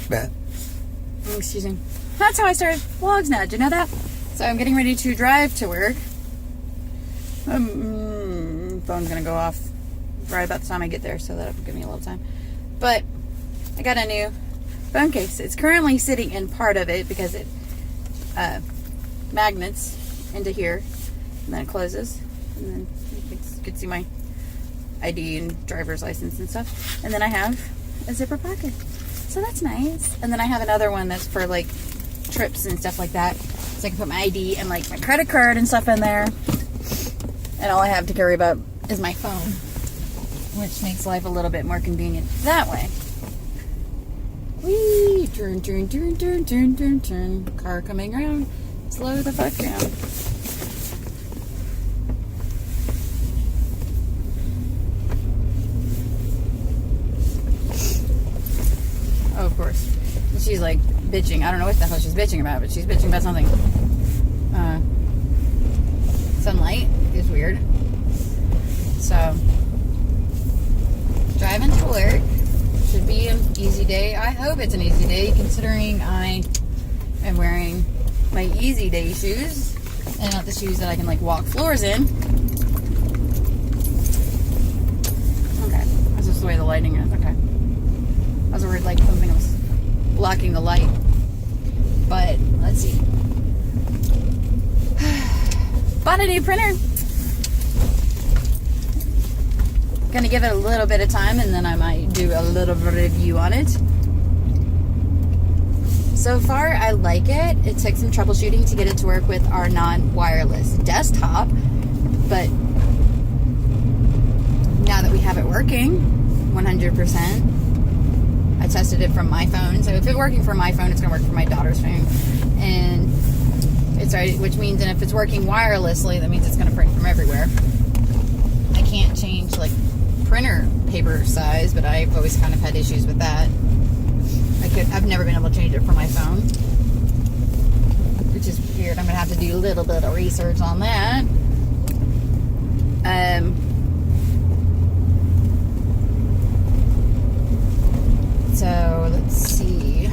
Bet. Excuse me. That's how I started vlogs now. Did you know that? So I'm getting ready to drive to work. Phone's gonna go off right about the time I get there, so that'll give me a little time. But I got a new phone case. It's currently sitting in part of it because it magnets into here, and then it closes, and then you can see my ID and driver's license and stuff. And then I have a zipper pocket, so that's nice. And then I have another one that's for like trips and stuff like that, so I can put my ID and like my credit card and stuff in there. And all I have to carry about is my phone, which makes life a little bit more convenient that way. Whee! Turn, turn, turn, turn, turn, turn, turn. Car coming around. Slow the fuck down. Oh, of course. She's like bitching. I don't know what the hell she's bitching about, but she's bitching about something. Sunlight is weird. So, driving to work should be an easy day. I hope it's an easy day, considering I am wearing my easy day shoes and not the shoes that I can like walk floors in. Okay, that's just the way the lighting is. Okay, I was worried like something was blocking the light, but let's see. Bought a new printer. Gonna give it a little bit of time, and then I might do a little review on it. So far, I like it. It took some troubleshooting to get it to work with our non-wireless desktop, but now that we have it working 100%, I tested it from my phone. So if it's working for my phone, it's gonna work for my daughter's phone, and it's right, which means, and if it's working wirelessly, that means it's gonna print from everywhere. I can't change like printer paper size, but I've always kind of had issues with that. I've never been able to change it for my phone, which is weird. I'm gonna have to do a little bit of research on that. So let's see.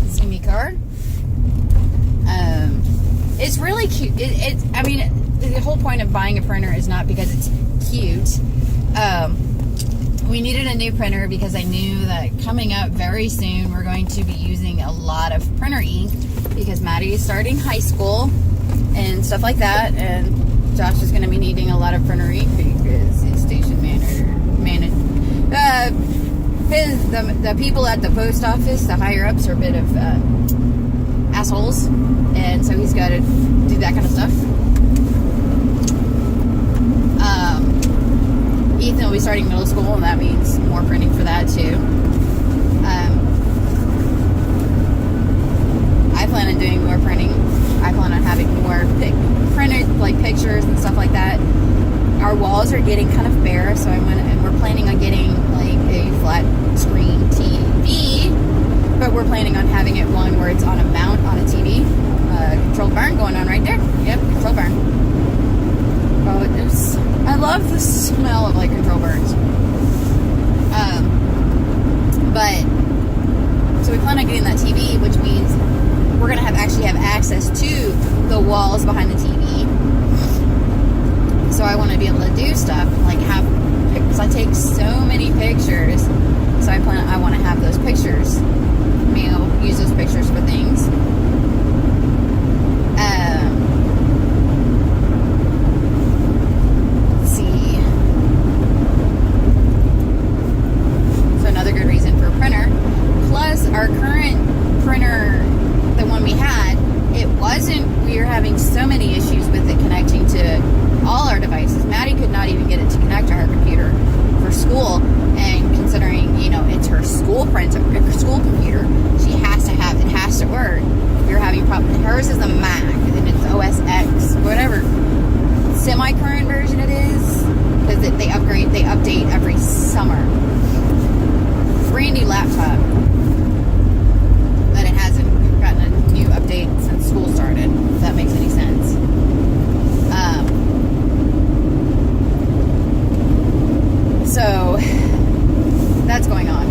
See me card. It's really cute. I mean, the whole point of buying a printer is not because it's cute. We needed a new printer because I knew that coming up very soon we're going to be using a lot of printer ink because Maddie is starting high school and stuff like that, and Josh is going to be needing a lot of printer ink because his station manager, the people at the post office, the higher ups, are a bit of assholes, and so he's got to do that kind of stuff. Ethan will be starting middle school, and that means more printing for that too. I plan on doing more printing. I plan on having more printed like pictures and stuff like that. Our walls are getting kind of bare, so and we're planning on getting like a flat screen TV, but we're planning on having it one where it's on a mount on a TV. Controlled burn going on right there. Yep, controlled burn. Oh, I love the smell of like control burns. But so we plan on getting that TV, which means we're gonna actually have access to the walls behind the TV. So I want to be able to do stuff like because I take so many pictures. So I want to have those pictures, being able to use those pictures for things. Let's see. So another good reason for a printer. Plus, our current printer, the one we had, we were having so many issues with it connecting to all our devices. Maddie could not even get it to connect to her computer for school, and considering, it's her school printer, her school computer, it has to work. We were having problems. Hers is a Mac, and it's OS X, whatever semi-current version it is, because they update every summer. Brand new laptop, but it hasn't gotten a new update since school started, if that makes any sense. So that's going on.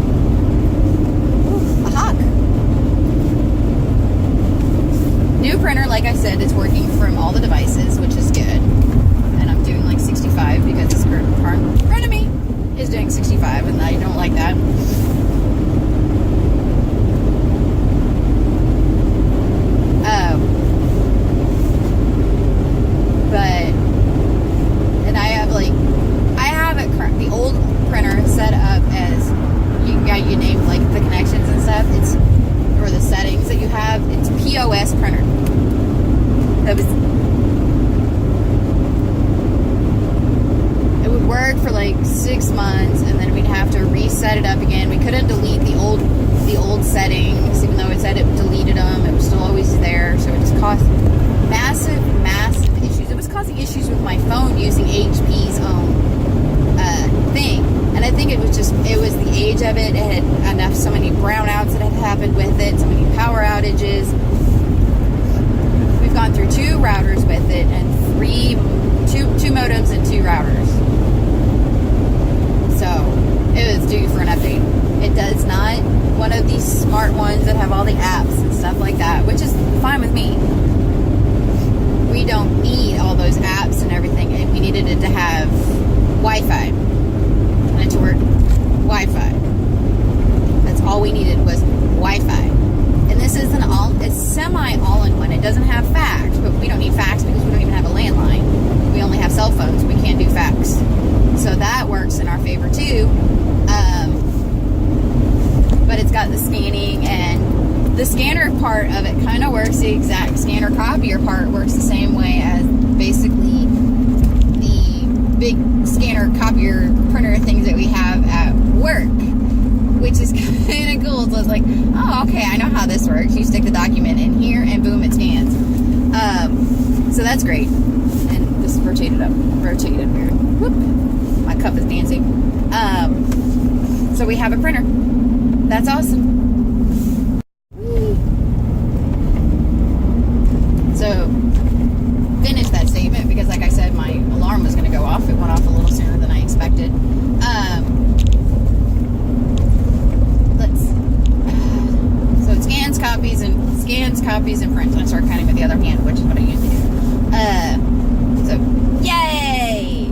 couldn't delete the old settings, even though it said it deleted them. It was still always there, so it just caused massive issues. It was causing issues with my phone using HP's own thing, and I think it was the age of it. It had so many brownouts that had happened with it, so many power outages. We've gone through 2 routers with it, and two modems and 2 routers. So it was due for an update. It does not one of these smart ones that have all the apps and stuff like that, which is fine with me. We don't need all those apps and everything, and we needed it to have Wi-Fi. And it to work Wi-Fi. That's all we needed was Wi-Fi. And this is it's semi all-in-one. It doesn't have fax, but we don't need fax because we don't even have a landline. We only have cell phones. We can't do fax. So that works in our favor too. But it's got the scanning, and the scanner part of it kind of works the exact scanner copier part works the same way as basically the big scanner copier printer things that we have at work, which is kind of cool. So it's like, oh, okay, I know how this works. You stick the document in here and boom, it scans. So that's great. And this rotated weird. Whoop. My cup is dancing. So we have a printer. That's awesome. So, finish that statement because, like I said, my alarm was going to go off. It went off a little sooner than I expected. So it scans, copies, and prints. I'm gonna start counting with the other hand, which is what I usually do. So, yay!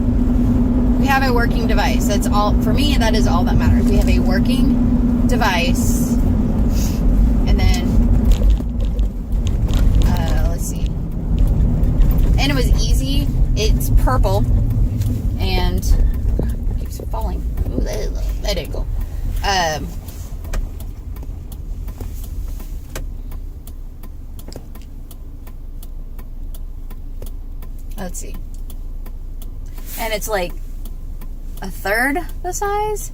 We have a working device. That's all for me. That is all that matters. We have a working device, and then let's see. And it was easy. It's purple, and it keeps falling. Ooh, that didn't go. Let's see. And it's like a third the size.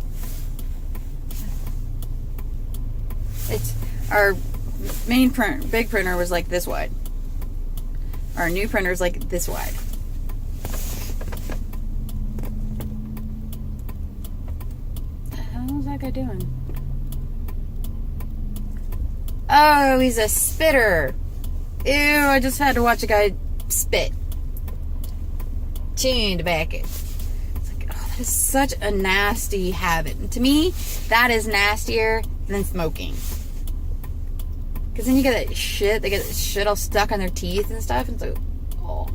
It's our main big printer was like this wide. Our new printer is like this wide. What the hell is that guy doing? Oh, he's a spitter. Ew, I just had to watch a guy spit. Chained back it. It's like, oh, that is such a nasty habit. To me, that is nastier than smoking. Because then you get that shit, they get that shit all stuck on their teeth and stuff. And it's like, oh.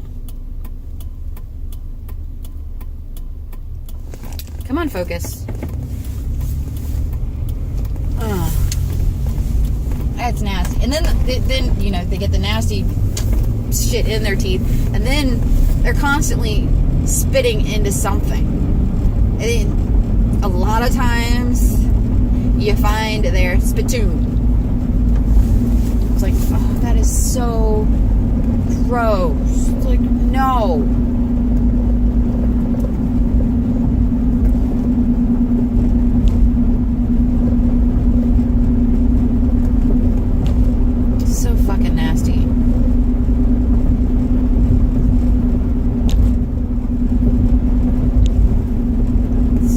Come on, focus. That's nasty. And then you know, they get the nasty shit in their teeth. And then they're constantly spitting into something. And a lot of times you find their spittoon. It's like, oh, that is so gross. It's like, no. It's so fucking nasty.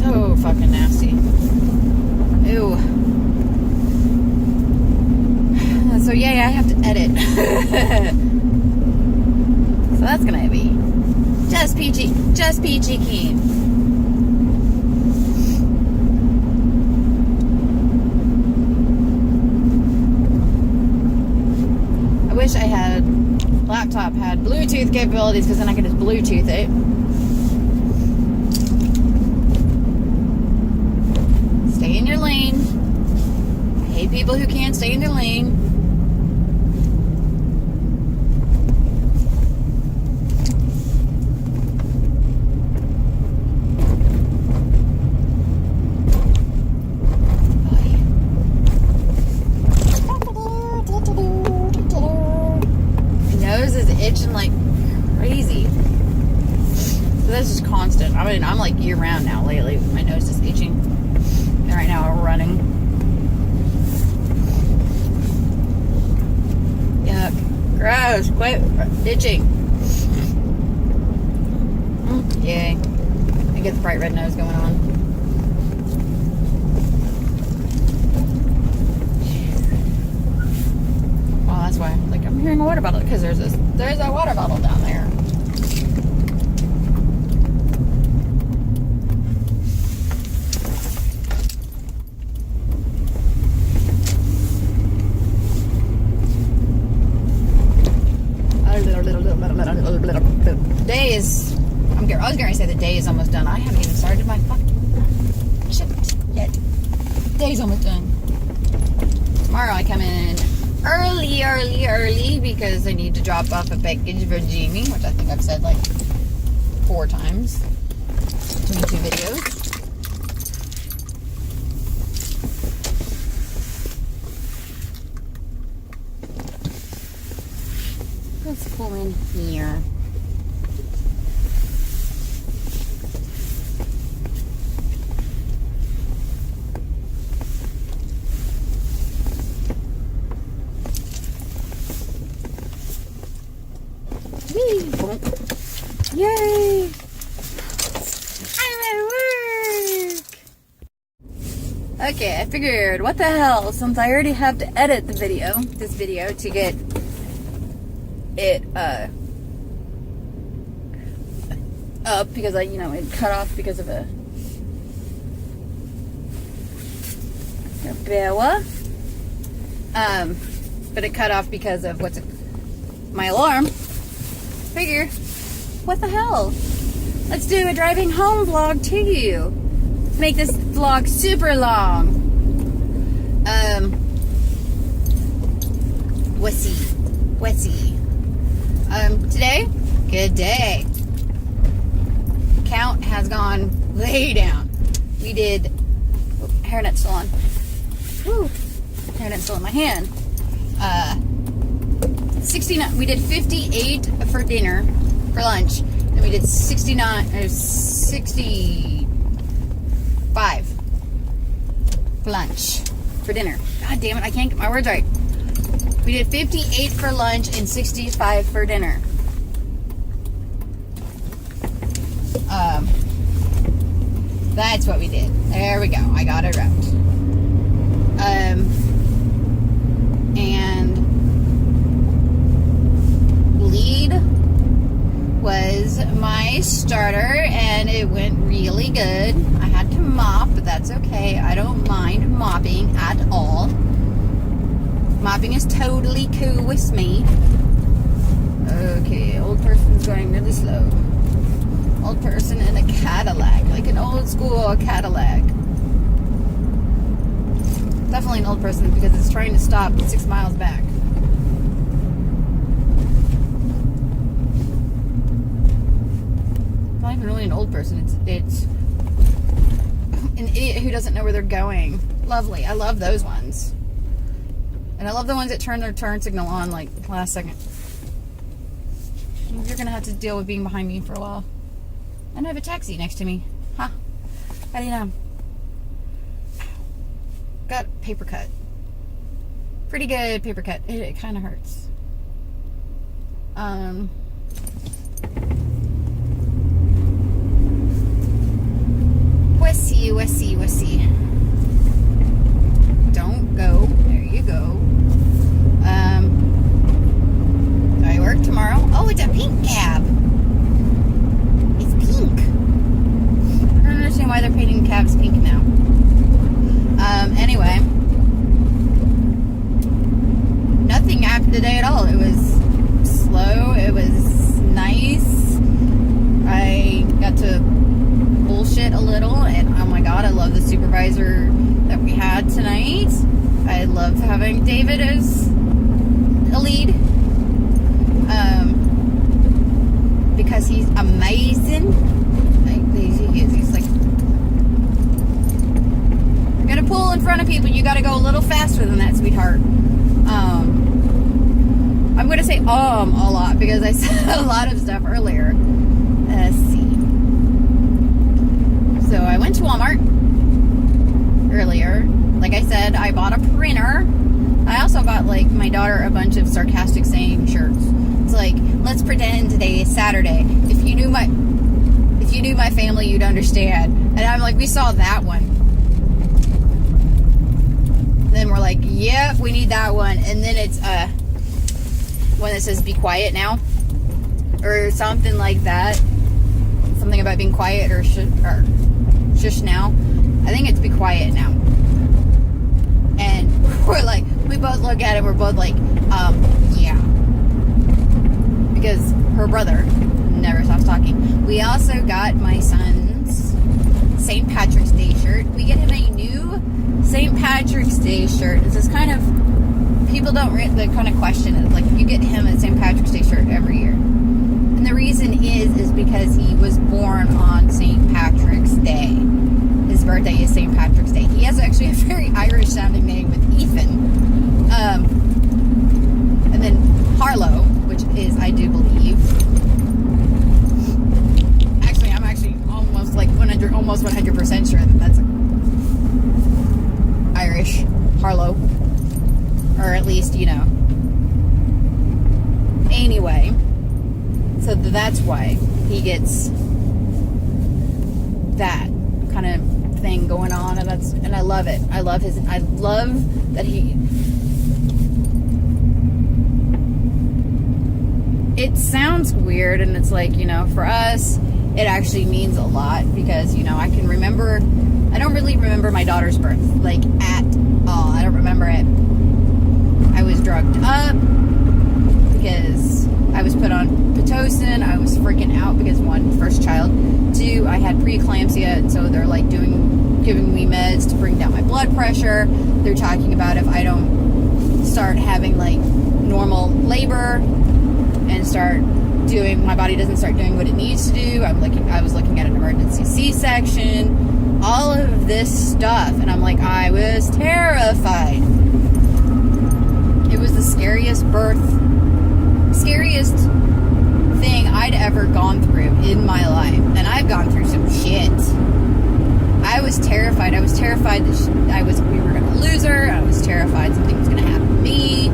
So fucking nasty. Ew. So yeah, I have to edit. So that's gonna be just peachy keen. I wish I had laptop had Bluetooth capabilities, because then I could just Bluetooth it. Stay in your lane. I hate people who can't stay in their lane. Itching like crazy. So that's just constant. I mean, I'm like year round now lately. My nose is itching. And right now we're running. Gross. Quit ditching. Yay. I get the bright red nose going on. Oh, that's why. Like, I'm hearing a water bottle because there's a water bottle down there. Day is, I was going to say the day is almost done. I haven't even started my fucking shit yet. Day's almost done. Tomorrow I come in early because I need to drop off a package for Jamie, which I think I've said like 4 times between 2 videos. Let's pull in here. Yay! I'm at work! Okay, I figured, what the hell, since I already have to edit this video to get it up because it cut off because of a Bella. But it cut off because of my alarm. Figure, what the hell? Let's do a driving home vlog too. Make this vlog super long. Wussy. Today, good day. Count has gone way down. We did, hairnet still on. Woo, hairnet still in my hand. 69. We did 58 for dinner, for lunch. Then we did 65 for lunch, for dinner. God damn it, I can't get my words right. We did 58 for lunch and 65 for dinner. That's what we did. There we go. I got it right. And lead was my starter, and it went really good. I had to mop, but that's okay. I don't mind mopping at all. Mopping is totally cool with me. Okay, old person's going really slow. Old person in a Cadillac, like an old school Cadillac. Definitely an old person because it's trying to stop 6 miles back. Not even really an old person. It's an idiot who doesn't know where they're going. Lovely. I love those ones. And I love the ones that turn their turn signal on like last second. You're gonna have to deal with being behind me for a while. And I have a taxi next to me. Huh? How do you know? Got paper cut. Pretty good paper cut. It kind of hurts. Wussy. Don't go. There you go. Do I work tomorrow? Oh, it's a pink cab. It's pink. I don't understand why they're painting cabs pink now. Anyway. Nothing happened today at all. It was slow. It was nice. I got to bullshit a little, and oh my god, I love the supervisor that we had tonight. I love having David as a lead. Because he's amazing. He's like, you're gonna pull in front of people, you gotta go a little faster than that, sweetheart. I'm gonna say a lot because I said a lot of stuff earlier. Let's see. So I went to Walmart earlier. Like I said, I bought a printer. I also bought, like, my daughter a bunch of sarcastic saying shirts. let's pretend today is Saturday. If you knew my family, you'd understand. And I'm like, we saw that one. Then we're like, yep, we need that one. And then it's one that says be quiet now, or something like that. Something about being quiet, or shush now. I think it's be quiet now. And we're like, we both look at it, we're both like, yeah. Because her brother never stops talking. We also got my son's St. Patrick's Day shirt. We get him a new St. Patrick's Day shirt. It's this kind of, people don't they kind of question it. Like, you get him a St. Patrick's Day shirt every year. And the reason is because he was born on St. Patrick's Day. His birthday is St. Patrick's Day. He has actually a very Irish sounding name with Ethan. And then Harlow, which is, I do believe, actually, I'm actually almost like 100% sure that that's Irish Harlow, or at least, you know. Anyway, so that's why he gets that kind of thing going on, and I love it. I love that he. It sounds weird, and it's like, you know, for us, it actually means a lot, because, you know, I don't really remember my daughter's birth, like, at all. I don't remember it. I was drugged up because I was put on Pitocin. I was freaking out because, one, first child. Two, I had preeclampsia, and so they're like giving me meds to bring down my blood pressure. They're talking about if I don't start having like normal labor and my body doesn't start doing what it needs to do. I was looking at an emergency C-section, all of this stuff, and I'm like, I was terrified. It was the scariest thing I'd ever gone through in my life, and I've gone through some shit. I was terrified. I was terrified that we were gonna lose her. I was terrified something was gonna happen to me.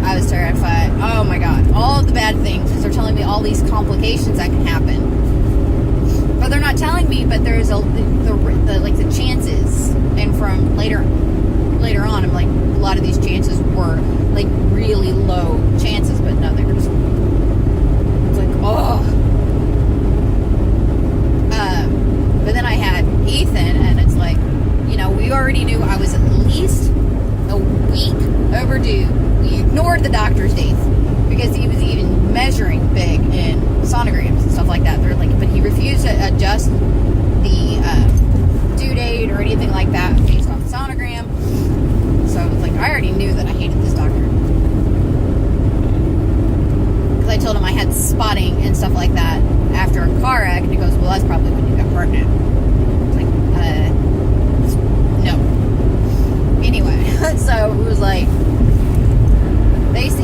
I was terrified. Oh my god, all the bad things, because they're telling me all these complications that can happen. But they're not telling me. But there's the chances, and from later on, I'm like, a lot of these chances were like really low chances, but no, they were just. It's like, oh. But then I had Ethan, and it's like, you know, we already knew I was at least a week overdue. We ignored the doctor's dates because he was even measuring big in sonograms and stuff like that. They're like, but he refused to adjust the due date or anything like that based on the sonogram. So it's like, I already knew that I hated this doctor, because I told him I had spotting and stuff like that after a car wreck, and he goes, well, that's probably when you got pregnant. It's like, no. Anyway, so it was like,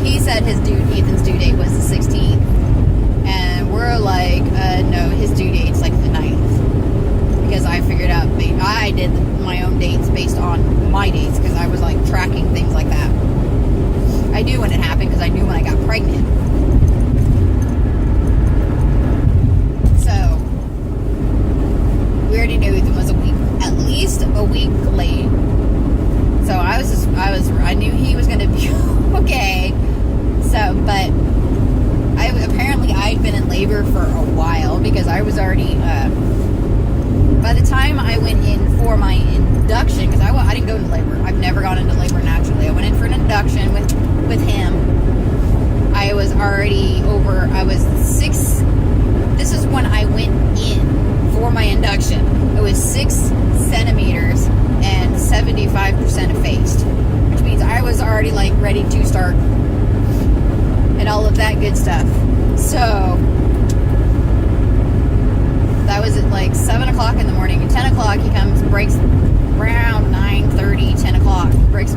he said Ethan's due date was the 16th, and we're like, no, his due date's like the 9th, because I figured out, I did my own dates based on my dates, because I was like tracking things like that. I knew when it happened, because I knew when I got pregnant. So we already knew Ethan was at least a week late. So I knew he was going to be okay. So, but apparently I'd been in labor for a while, because I was already, by the time I went in for my induction, because I didn't go into labor. I've never gone into labor naturally. I went in for an induction with him. I was already this is when I went in for my induction. It was 6 centimeters and 75% effaced, which means I was already like ready to start and all of that good stuff. So that was at like 7 o'clock in the morning. At 10 o'clock he comes and breaks around 9:30, 10 o'clock. Breaks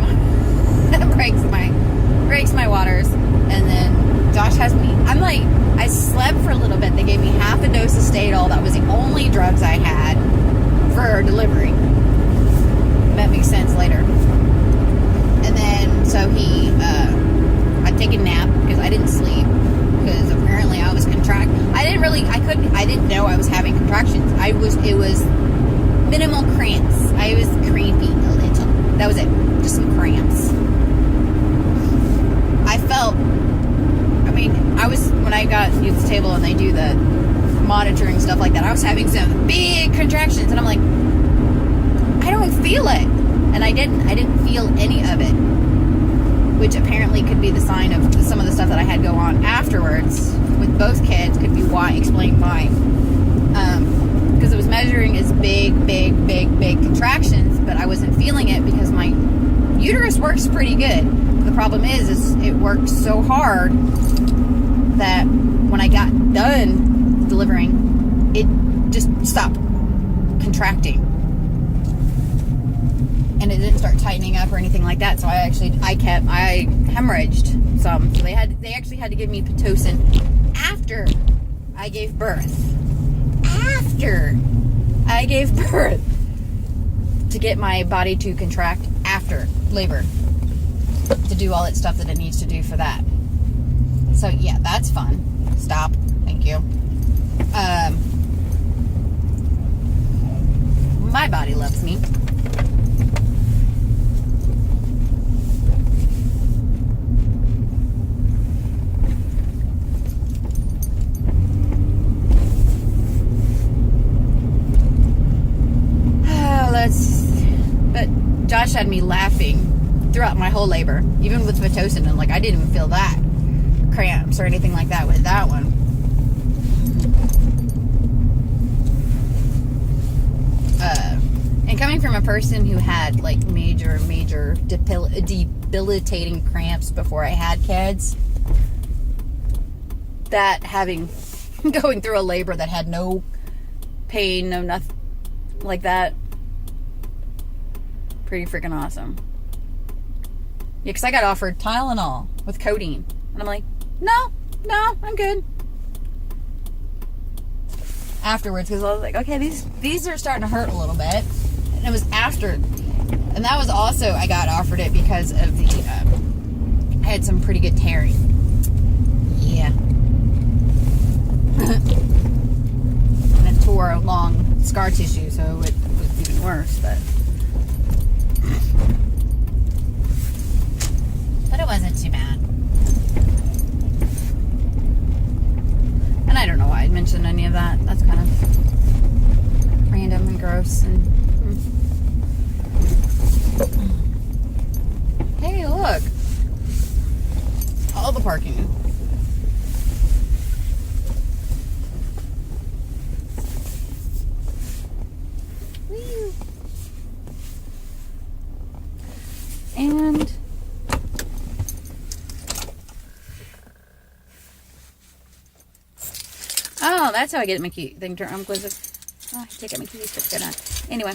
my waters, and then Josh has me. I'm like, I slept for a little bit. They gave me half a dose of Stadol. That was the only drugs I had for delivery. That makes sense later. And then so I'd take a nap because I didn't sleep, because apparently some cramps. I felt, I mean, when I got to this table and they do the monitoring stuff like that, I was having some big contractions, and I'm like, I don't feel it. And I didn't feel any of it, which apparently could be the sign of some of the stuff that I had go on afterwards with both kids. Could be why, explain why. Because it was measuring as big contractions, but I wasn't feeling it because my uterus works pretty good. The problem is it worked so hard that when I got done delivering, it just stopped contracting. And it didn't start tightening up or anything like that. So I hemorrhaged some. So they actually had to give me Pitocin after I gave birth. After I gave birth, to get my body to contract after labor, to do all its stuff that it needs to do for that. So yeah, that's fun. Stop. Thank you. My body loves me. But Josh had me laughing throughout my whole labor, even with Pitocin, and like I didn't even feel that cramps or anything like that with that one. And coming from a person who had like major debilitating cramps before I had kids, that going through a labor that had no pain, no nothing like that, pretty freaking awesome. Yeah, because I got offered Tylenol with codeine, and I'm like, no, I'm good. Afterwards, because I was like, okay, these are starting to hurt a little bit, and it was after, and that was also, I got offered it because of the, I had some pretty good tearing. Yeah. And it tore along scar tissue, so it was even worse, but it wasn't too bad. And I don't know why I mentioned any of that. That's kind of random and gross. And hey, look, all the parking. Whee! And oh, that's how I get my key thing turned on. Oh, I take out my keys. What's going on? Anyway.